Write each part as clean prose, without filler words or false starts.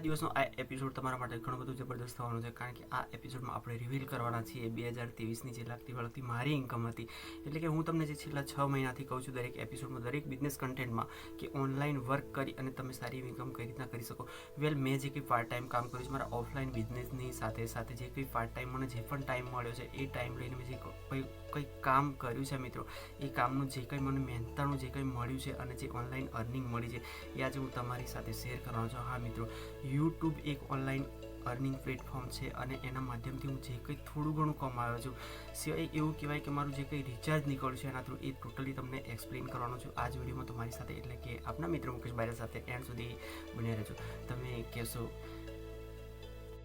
આજના દિવસનો આ એપિસોડ તમારા માટે ઘણો બધો જબરદસ્ત થવાનો છે, કારણ કે આ એપિસોડમાં આપણે રિવીલ કરવાના છીએ 2023ની જે લાગતી વળગતી મારી ઇન્કમ હતી. એટલે કે હું તમને જે છેલ્લા 6 મહિનાથી કહું છું દરેક એપિસોડમાં, દરેક બિઝનેસ કન્ટેન્ટમાં, કે ઓનલાઈન વર્ક કરી અને તમે સારી એવી ઇન્કમ કઈ રીતના કરી શકો. મેં જે કંઈ પાર્ટ ટાઈમ કામ કર્યું છે મારા ઓફલાઈન બિઝનેસની સાથે સાથે, જે કંઈ પાર્ટ ટાઈમ મને જે પણ ટાઈમ મળ્યો છે એ ટાઈમ લઈને મેં જે કંઈ કામ કર્યું છે મિત્રો, એ કામનું જે કંઈ મને મહેનતાણું જે કંઈ મળ્યું છે અને જે ઓનલાઈન અર્નિંગ મળી છે એ આજે હું તમારી સાથે શેર કરવાનો છું. હા મિત્રો, યુટ્યુબ એક ઓનલાઈન અર્નિંગ પ્લેટફોર્મ છે અને એના માધ્યમથી હું જે કંઈ થોડું ઘણું કમાયો છું, સિવાય એવું કહેવાય કે મારું જે કંઈ રિચાર્જ નીકળ્યું છે એના થ્રુ, એ ટોટલી તમને એક્સપ્લેન કરવાનો છું આ જ વિડીયોમાં તમારી સાથે. એટલે કે આપણા મિત્ર મુકેશ બારિયા સાથે એન્ડ સુધી બન્યા રહેજો. તમે કહેશો,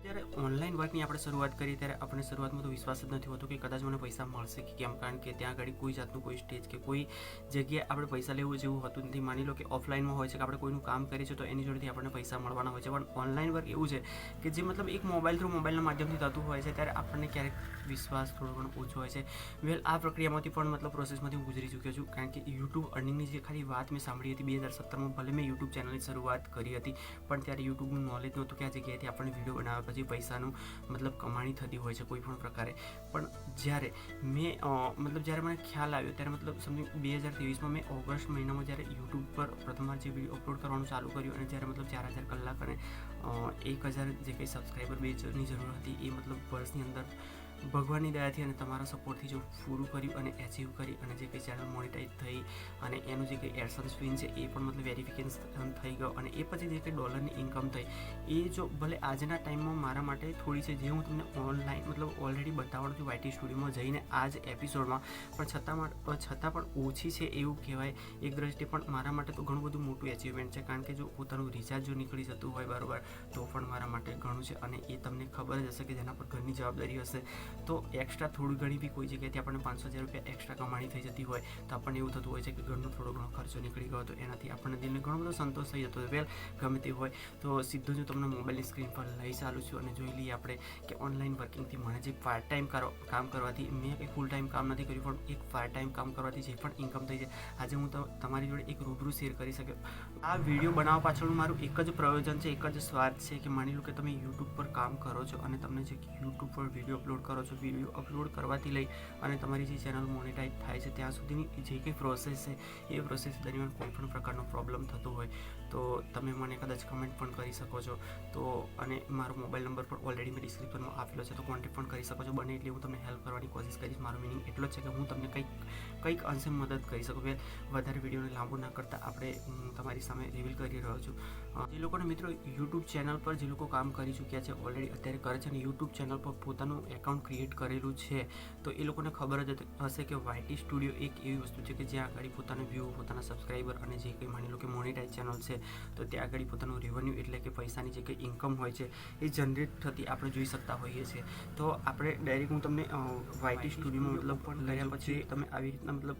જ્યારે ઓનલાઈન વર્કની આપણે શરૂઆત કરીએ ત્યારે આપણે શરૂઆતમાં તો વિશ્વાસ જ નથી હોતો કે કદાચ મને પૈસા મળશે કે કેમ, કારણ કે ત્યાં આગળ કોઈ જાતનું કોઈ સ્ટેજ કે કોઈ જગ્યાએ આપણે પૈસા લેવું જેવું હોતું નથી. માની લો કે ઓફલાઈનમાં હોય છે કે આપણે કોઈનું કામ કરીએ છીએ તો એની જોડેથી આપણને પૈસા મળવાના હોય છે, પણ ઓનલાઈન વર્ક એવું છે કે જે મતલબ એક મોબાઈલના માધ્યમથી થતું હોય છે, ત્યારે આપણને ક્યારેક વિશ્વાસ થોડો ઘણો ઓછો હોય છે. આ પ્રક્રિયામાંથી પણ મતલબ પ્રોસેસમાંથી હું ગુજરી ચૂક્યો છું, કારણ કે યુટ્યુબ અર્નિંગની જે ખાલી વાત મેં સાંભળી હતી 2017માં, ભલે મેં યુટ્યુબ ચેનલની શરૂઆત કરી હતી, પણ ત્યારે યુટ્યુબનું નોલેજ નહોતું કે આ જગ્યાએથી આપણને વિડીયો બનાવ્યા પછી પૈસાનું મતલબ કમાણી થતી હોય છે કોઈ પણ પ્રકારે. પણ જ્યારે જ્યારે મને ખ્યાલ આવ્યો ત્યારે મતલબ સમથિંગ 2023માં મેં ઓગસ્ટ મહિનામાં જ્યારે યુટ્યુબ પર પ્રથમવાર જે વિડીયો અપલોડ કરવાનું ચાલુ કર્યું અને જ્યારે મતલબ 4000 કલાક અને 1000 જે કંઈ સબસ્ક્રાઈબર બેચની જરૂર હતી એ મતલબ વર્ષની અંદર ભગવાનની દયાથી અને તમારા સપોર્ટથી જો પૂરું કર્યું અને એચીવ કરી અને જે કંઈ ચેનલ મોનિટાઈઝ થઈ અને એનું જે કંઈ એડસન્સ પિન છે એ પણ મતલબ વેરિફિકેશન થઈ ગયો અને એ પછી જે કંઈ ડોલરની ઇન્કમ થઈ, એ જો ભલે આજના ટાઈમમાં મારા માટે થોડી છે, જે હું તમને ઓનલાઈન મતલબ ઓલરેડી બતાવવાનું છું વાયટી સ્ટુડિયોમાં જઈને આ જ એપિસોડમાં, પણ છતાં પણ ઓછી છે એવું કહેવાય એક દ્રષ્ટિએ. પણ મારા માટે તો ઘણું બધું મોટું એચિવમેન્ટ છે, કારણ કે જો પોતાનું રિચાર્જ જો નીકળી જતું હોય બરાબર, તો પણ મારા માટે ઘણું છે. અને એ તમને ખબર જ હશે કે જેના પર ઘરની જવાબદારી હશે તો એક્સ્ટ્રા થોડી ઘણી બી કોઈ જગ્યાએથી આપણને 500,000 રૂપિયા એક્સ્ટ્રા કમાણી થઈ જતી હોય તો આપણને એવું થતું હોય છે કે ઘરનો થોડો ઘણો ખર્ચો નીકળી ગયો, તો એનાથી આપણને દિલને ઘણો બધો સંતોષ થઈ જતો હોય. ગમે તે હોય તો સીધું જ તમને મોબાઈલની સ્ક્રીન પર લઈ ચાલું છું અને જોઈ લઈએ આપણે કે ઓનલાઈન વર્કિંગથી મને જે પાર્ટ ટાઈમ કામ કરવાથી, મેં કંઈ ફૂલ ટાઈમ કામ નથી કર્યું, પણ એક પાર્ટ ટાઈમ કામ કરવાથી જે પણ ઇન્કમ થઈ છે આજે હું તો તમારી જોડે એક રૂબરૂ શેર કરી શક્યો. આ વિડીયો બનાવવા પાછળનું મારું એક જ પ્રયોજન છે, એક જ સ્વાર્થ છે કે માની લો કે તમે યુટ્યુબ પર કામ કરો છો અને તમને જે યુટ્યુબ પર વિડીયો અપલોડ કરો છો, વિડીયો અપલોડ કરવાથી લઈ અને તમારી જે ચેનલ મોનેટાઈઝ થાય છે ત્યાં સુધીની જે કંઈ પ્રોસેસ છે એ પ્રોસેસ દરમિયાન કોઈ પણ પ્રકારનો પ્રોબ્લેમ થતો હોય તો તમે મને કદાચ કમેન્ટ પણ કરી શકો છો. તો અને મારો મોબાઈલ નંબર પણ ઓલરેડી મેં ડિસ્ક્રિપ્શનમાં આપેલો છે, તો કોન્ટેક્ટ પણ કરી શકો છો. બને એટલી હું તમને હેલ્પ કરવાની કોશિશ કરીશ. મારો મિનિંગ એટલો જ છે કે હું તમને કંઈક અંશે મદદ કરી શકું. વધારે વિડીયોને લાંબુ ના કરતાં આપણે તમારી સામે રિવીલ કરી રહ્યો છું. જે લોકોને મિત્રો યુટ્યુબ ચેનલ પર જે લોકો કામ કરી ચૂક્યા છે, ઓલરેડી અત્યારે કરે છે અને યુટ્યુબ ચેનલ પર પોતાનું એકાઉન્ટ ક્રિએટ કરેલું છે, તો એ લોકોને ખબર જ હશે કે વાયટી સ્ટુડિયો એક એવી વસ્તુ છે કે જ્યાં આગળ પોતાના વ્યૂ, પોતાના સબસ્ક્રાઈબર અને જે કંઈ માની લો કે મોનેટાઈઝ ચેનલ છે તો ત્યાં આગળ પોતાનું રેવન્યુ એટલે કે પૈસાની જે કંઈ ઇન્કમ હોય છે એ જનરેટ થતી આપણે જોઈ શકતા હોઈએ છીએ. તો આપણે ડાયરેક્ટ હું તમને વાયટી સ્ટુડિયોમાં મતલબ પણ કર્યા પછી તમે આવી રીતના મતલબ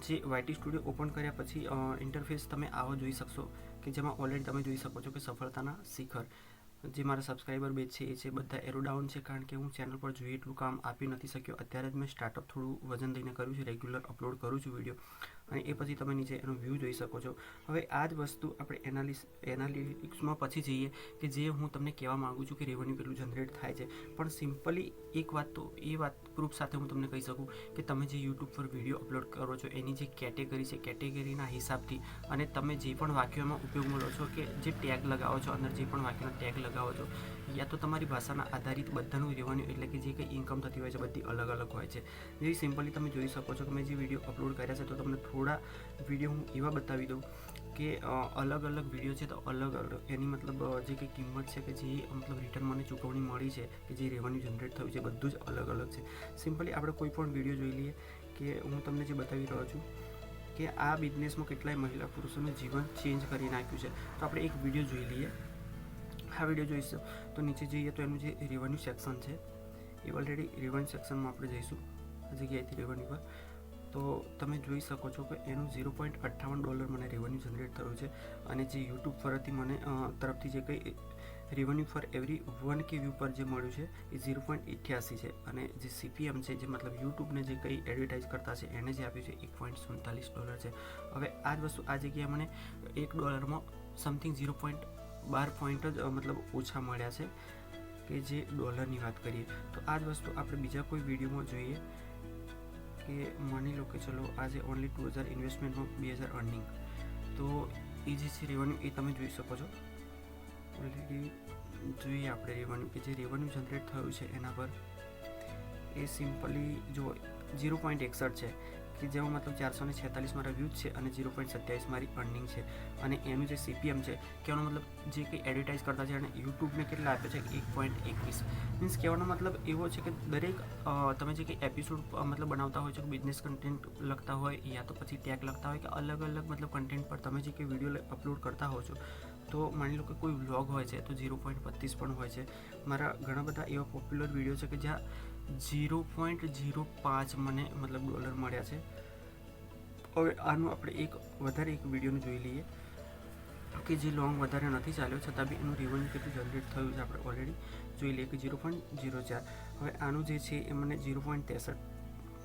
જે વાયટી સ્ટુડિયો ઓપન કર્યા પછી ઇન્ટરફેસ તમે આવો જોઈ શકશો કે જેમાં ઓલરેડી તમે જોઈ શકો છો કે સફળતાના શિખર જે મારા સબસ્ક્રાઈબર બેચ છે એ છે બધા એરો ડાઉન છે, કારણ કે હું ચેનલ પર જોઈએ એટલું કામ આપી નથી શક્યો. અત્યારે જ મેં સ્ટાર્ટઅપ થોડું વજન દઈને કર્યું છે, રેગ્યુલર અપલોડ કરું છું વિડીયો, અને એ પછી તમે નીચે એનો વ્યૂ જોઈ શકો છો. હવે આ જ વસ્તુ આપણે એનાલિટિક્સમાં પછી જઈએ કે જે હું તમને કહેવા માગું છું કે રેવન્યુ કેટલું જનરેટ થાય છે. પણ સિમ્પલી એક વાત, તો એ વાત પ્રૂફ સાથે હું તમને કહી શકું કે તમે જે યુટ્યુબ પર વિડીયો અપલોડ કરો છો એની જે કેટેગરી છે, કેટેગરીના હિસાબથી અને તમે જે પણ વાક્યોમાં ઉપયોગમાં લો છો કે જે ટેગ લગાવો છો, અંદર જે પણ વાક્યના ટેગ લગાવો છો, યા તો તમારી ભાષાના આધારિત બધાનું રેવન્યુ એટલે કે જે કંઈ ઇન્કમ થતી હોય છે બધી અલગ અલગ હોય છે. જે સિમ્પલી તમે જોઈ શકો છો કે મેં જે વિડીયો અપલોડ કર્યા છે તો તમને થોડા વિડીયો હું એવા બતાવી દઉં કે અલગ અલગ વિડીયો છે તો અલગ અલગ એની મતલબ જે કંઈ કિંમત છે કે જે મતલબ રિટર્ન મને ચૂકવણી મળી છે કે જે રેવન્યુ જનરેટ થયું છે બધું જ અલગ અલગ છે. સિમ્પલી આપણે કોઈ પણ વિડીયો જોઈ લઈએ કે હું તમને જે બતાવી રહ્યો છું કે આ બિઝનેસમાં કેટલાય મહિલા પુરુષોનું જીવન ચેન્જ કરી નાખ્યું છે. તો આપણે એક વિડીયો જોઈ લઈએ. આ વિડીયો જોઈશું તો નીચે જઈએ તો એનું જે રેવન્યુ સેક્શન છે એ ઓલરેડી રેવન્યુ સેક્શનમાં આપણે જઈશું આ જગ્યાએથી રેવન્યુ પર, તો તમે જોઈ શકો છો કે એનું $0.58 મને રેવન્યુ જનરેટ થયું છે. અને જે યુટ્યુબ પરથી મને તરફથી જે કંઈ revenue for every 1K view પર જે મળ્યું છે એ 0.88 છે. અને જે CPM છે, જે મતલબ યુટ્યુબને જે કંઈ એડવર્ટાઇઝ કરતા છે એને જે આપ્યું છે $1.47 છે. હવે આ જ વસ્તુ આ જગ્યાએ મને $1 સમથિંગ 12 પોઈન્ટ જ મતલબ ઓછા મળ્યા છે કે જે ડોલરની વાત કરીએ. તો આ જ વસ્તુ આપણે બીજા કોઈ વિડીયોમાં જોઈએ કે માની લો કે ચલો આજે ઓનલી 2000 ઇન્વેસ્ટમેન્ટમાં 2000 અર્નિંગ, તો એ જે છે રેવન્યુ એ તમે જોઈ શકો છો. ઓલરેડી જોઈએ આપણે રેવન્યુ કે જે રેવન્યુ જનરેટ થયું છે એના પર એ સિમ્પલી જો 0.61 છે કે જેમાં મતલબ 446 મારા વ્યૂઝ છે અને 0.27 મારી અર્નિંગ છે. અને એનું જે CPM છે કહેવાનો મતલબ જે કંઈ એડવર્ટાઇઝ કરતા છે અને યુટ્યુબને કેટલા આપ્યો છે 1.21. મીન્સ કહેવાનો મતલબ એવો છે કે દરેક તમે જે કંઈ એપિસોડ મતલબ બનાવતા હોય છો, બિઝનેસ કન્ટેન્ટ લખતા હોય યા તો પછી ટેગ લખતા હોય કે અલગ અલગ મતલબ કન્ટેન્ટ પર તમે જે કંઈ વિડીયો અપલોડ કરતા હો છો, તો માની લો કે કોઈ વ્લોગ હોય છે તો 0.32 પણ હોય છે. મારા ઘણા બધા એવા પોપ્યુલર વિડીયો છે કે જ્યાં 0.05 મને મતલબ ડોલર મળ્યા છે. હવે આનું આપણે એક વિડીયોનું જોઈ લઈએ કે જે લોંગ વધારે નથી ચાલ્યો છતાં બી એનું રેવન્યુ કેટલું જનરેટ થયું છે આપણે ઓલરેડી જોઈ લઈએ કે 0.04. હવે આનું જે છે એ મને 0.63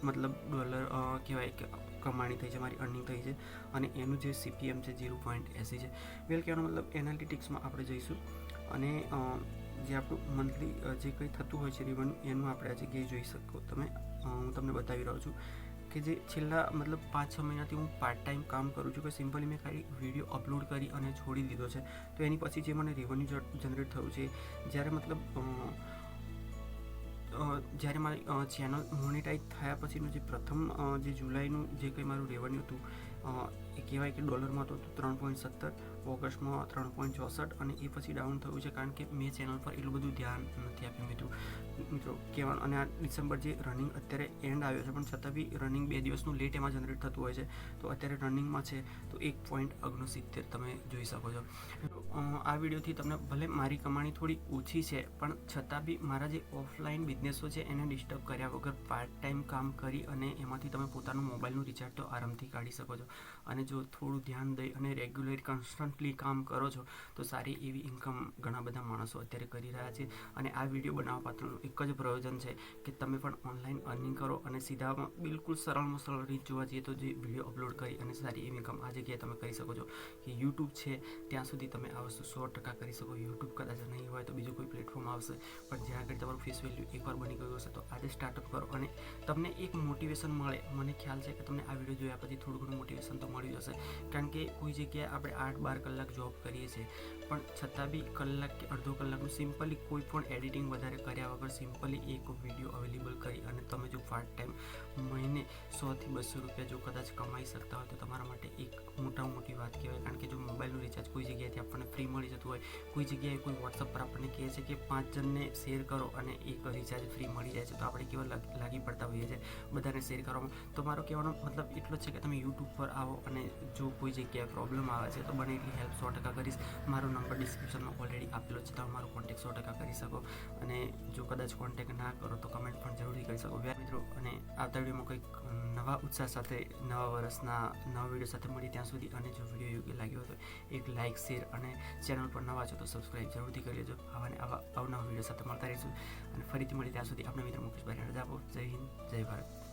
મતલબ ડોલર કહેવાય કે કમાણી થઈ છે, મારી અર્નિંગ થઈ છે. અને એનું જે CPM છે 0.80 છે. વેલ કહેવાનો મતલબ એનાલિટિક્સમાં આપણે જઈશું અને જે આપણું મંથલી જે કંઈ થતું હોય છે રેવન્યુ એનું આપણે આ જગ્યાએ જોઈ શકો તમે. હું તમને બતાવી રહ્યો છું કે જે છેલ્લા મતલબ 5-6 મહિનાથી હું પાર્ટ ટાઈમ કામ કરું છું કે સિમ્પલી મેં ખાલી વિડીયો અપલોડ કરી અને છોડી દીધો છે. તો એની પછી જે મને રેવન્યુ જનરેટ થયું છે જ્યારે મતલબ જ્યારે મારી ચેનલ મોનેટાઈઝ થયા પછીનું જે પ્રથમ જે જુલાઈનું જે કંઈ મારું રેવન્યુ હતું એ કહેવાય કે ડોલરમાં હતું 3.17, ઓગસ્ટમાં 3.64 અને એ પછી ડાઉન થયું છે કારણ કે મેં ચેનલ પર એટલું બધું ધ્યાન નથી આપ્યું મિત્રો કહેવાનું. અને આ ડિસેમ્બર જે રનિંગ અત્યારે એન્ડ આવ્યો છે પણ છતાં બી રનિંગ 2 દિવસનું લેટ એમાં જનરેટ થતું હોય છે. તો અત્યારે રનિંગમાં છે તો 1.69 તમે જોઈ શકો છો. આ વિડીયોથી તમને ભલે મારી કમાણી થોડી ઓછી છે પણ છતાં બી મારા જે ઓફલાઈન બિઝનેસો છે એને ડિસ્ટર્બ કર્યા વગર પાર્ટ ટાઈમ કામ કરી અને એમાંથી તમે પોતાનું મોબાઈલનું રિચાર્જ તો આરામથી કાઢી શકો છો. અને જો થોડું ધ્યાન દઈ અને રેગ્યુલર કોન્સ્ટન્ટલી કામ કરો છો તો સારી એવી ઇન્કમ ઘણા બધા માણસો અત્યારે કરી રહ્યા છે. અને આ વિડીયો બનાવવા પાછળનું એક જ પ્રયોજન છે કે તમે પણ ઓનલાઈન અર્નિંગ કરો અને સીધામાં બિલકુલ સરળ રીત જોવા જઈએ તો જે વિડીયો અપલોડ કરી અને સારી એવી ઇન્કમ આ જગ્યાએ તમે કરી શકો છો. કે યુટ્યુબ છે ત્યાં સુધી તમે આ વસ્તુ 100% કરી શકો. યુટ્યુબ કદાચ નહીં હોય તો બીજું કોઈ પ્લેટફોર્મ આવશે પણ જ્યાં આગળ તમારું ફેસ વેલ્યુ એકવાર બની ગયું હશે તો આજે સ્ટાર્ટઅપ કરો અને તમને એક મોટિવેશન મળે. મને ખ્યાલ છે કે તમને આ વિડીયો જોયા પછી થોડું ઘણું મોટિવેશન તો મળી જશે કારણ કે કોઈ જગ્યાએ આપણે 8-12 કલાક જોબ કરીએ છીએ પણ છતાં બી કલાક કે અડધો કલાકનું સિમ્પલી કોઈ પણ એડિટિંગ વધારે કર્યા વગર સિમ્પલી એક વિડીયો અવેલેબલ કરી અને તમે જો પાર્ટ ટાઈમ મહિને 100 થી 200 રૂપિયા જો કદાચ કમાઈ શકતા હોય તો તમારા માટે એક મોટામાં મોટી વાત કહેવાય. કારણ કે જો મોબાઈલનું રિચાર્જ કોઈ જગ્યાએથી આપણને ફ્રી મળી જતું હોય, કોઈ જગ્યાએ કોઈ વોટ્સઅપ પર આપણને કહે છે કે 5 જણને શેર કરો અને એક રિચાર્જ ફ્રી મળી જાય છે તો આપણે કેવા લાગી પડતા હોઈએ છીએ બધાને શેર કરવામાં. તો મારો કહેવાનો મતલબ એટલો જ છે કે તમે યુટ્યુબ પર આવો અને જો કોઈ જગ્યાએ પ્રોબ્લેમ આવે છે તો બને એટલી હેલ્પ 100% કરીશ. મારો નંબર ડિસ્ક્રિપ્શનમાં ઓલરેડી આપેલો છે, તમે મારો કોન્ટેક્ટ 100% કરી શકો. અને જો કદાચ કોન્ટેક્ટ ના કરો તો કમેન્ટ પણ જરૂરથી કરી શકો. મિત્રો અને આવતા વિડીયોમાં કંઈક નવા ઉત્સાહ સાથે નવા વર્ષના નવા વિડીયો સાથે મળી ત્યાં સુધી. અને જો વિડીયો યોગ્ય લાગ્યો હોય તો એક લાઇક, શેર અને ચેનલ પર નવા છો તો સબસ્ક્રાઈબ જરૂરથી કરી લેજો. આવા અવનવા વિડીયો સાથે મળતા રહીશું અને ફરીથી મળી ત્યાં સુધી આપણે મિત્ર મુકેશભાઈને રજા આપો. જય હિન્દ, જય ભારત.